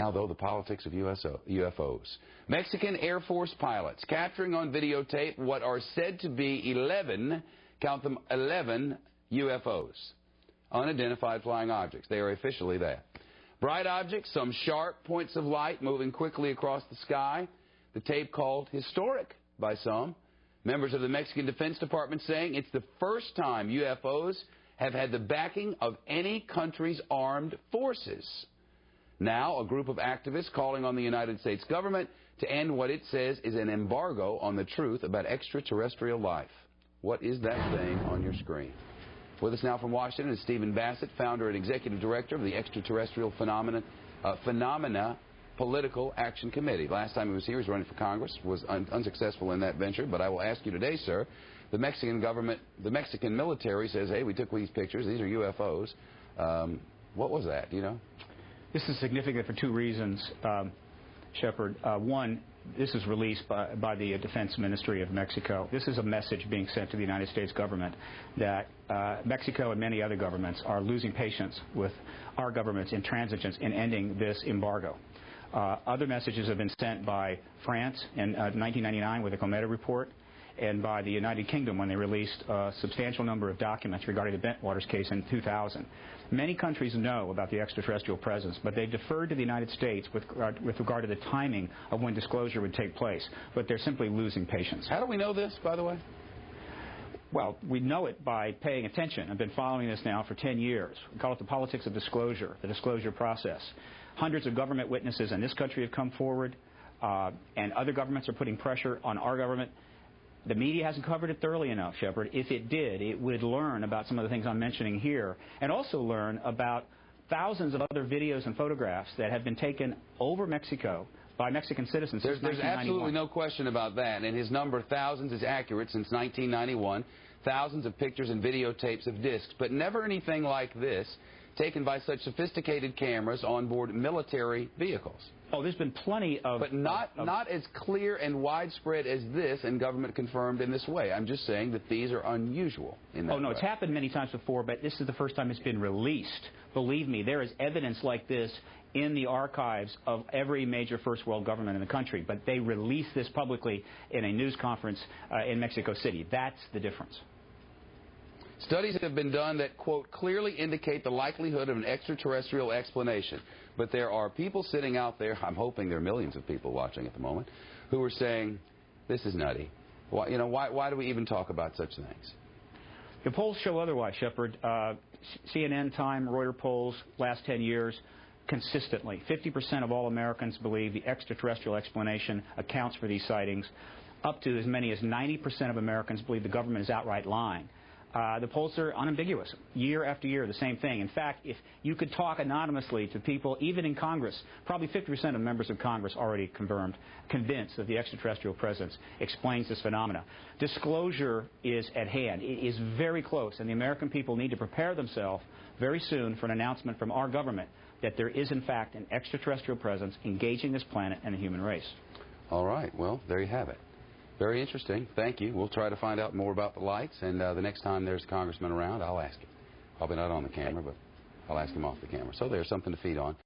Now, though, the politics of UFOs. Mexican Air Force pilots capturing on videotape what are said to be 11, count them, 11 UFOs, unidentified flying objects. They are officially that. Bright objects, some sharp points of light moving quickly across the sky. The tape called historic by some. Members of the Mexican Defense Department saying it's the first time UFOs have had the backing of any country's armed forces. Now, a group of activists calling on the United States government to end what it says is an embargo on the truth about extraterrestrial life. What is that saying on your screen? With us now from Washington is Steven Basset, founder and executive director of the Extraterrestrial Phenomena Political Action Committee. Last time he was here, he was running for Congress, was unsuccessful in that venture. But I will ask you today, sir, the Mexican government, the Mexican military says, hey, we took these pictures, these are UFOs. What was that, do you know? This is significant for two reasons, Shepard. One, this is released by the Defense Ministry of Mexico. This is a message being sent to the United States government that Mexico and many other governments are losing patience with our government's intransigence in ending this embargo. Other messages have been sent by France in 1999 with the Cometa report, and by the United Kingdom when they released a substantial number of documents regarding the Bentwaters case in 2000. Many countries know about the extraterrestrial presence, but they deferred to the United States with regard to the timing of when disclosure would take place. But they're simply losing patience. How do we know this, by the way? Well, we know it by paying attention. I've been following this now for 10 years. We call it the politics of disclosure, the disclosure process. Hundreds of government witnesses in this country have come forward, and other governments are putting pressure on our government. The media hasn't covered it thoroughly enough, Shepard. If it did, it would learn about some of the things I'm mentioning here, and also learn about thousands of other videos and photographs that have been taken over Mexico by Mexican citizens since 1991. There's absolutely no question about that, and his number, thousands, is accurate since 1991. Thousands of pictures and videotapes of discs, but never anything like this taken by such sophisticated cameras on board military vehicles. Oh, there's been plenty of... But not as clear and widespread as this, and government confirmed in this way. I'm just saying that these are unusual in that Oh, no, way. It's happened many times before, but this is the first time it's been released. Believe me, there is evidence like this in the archives of every major first world government in the country, but they release this publicly in a news conference in Mexico City. That's the difference. Studies have been done that, quote, clearly indicate the likelihood of an extraterrestrial explanation. But there are people sitting out there, I'm hoping there are millions of people watching at the moment, who are saying, this is nutty. Why, you know, why do we even talk about such things? The polls show otherwise, Shepard. CNN, Time, Reuters polls, last 10 years, consistently, 50% of all Americans believe the extraterrestrial explanation accounts for these sightings. Up to as many as 90% of Americans believe the government is outright lying. The polls are unambiguous. Year after year, the same thing. In fact, if you could talk anonymously to people, even in Congress, probably 50% of members of Congress already convinced that the extraterrestrial presence explains this phenomena. Disclosure is at hand. It is very close, and the American people need to prepare themselves very soon for an announcement from our government that there is, in fact, an extraterrestrial presence engaging this planet and the human race. All right. Well, there you have it. Very interesting. Thank you. We'll try to find out more about the lights, and the next time there's a congressman around, I'll ask him. Probably not on the camera, but I'll ask him off the camera. So there's something to feed on.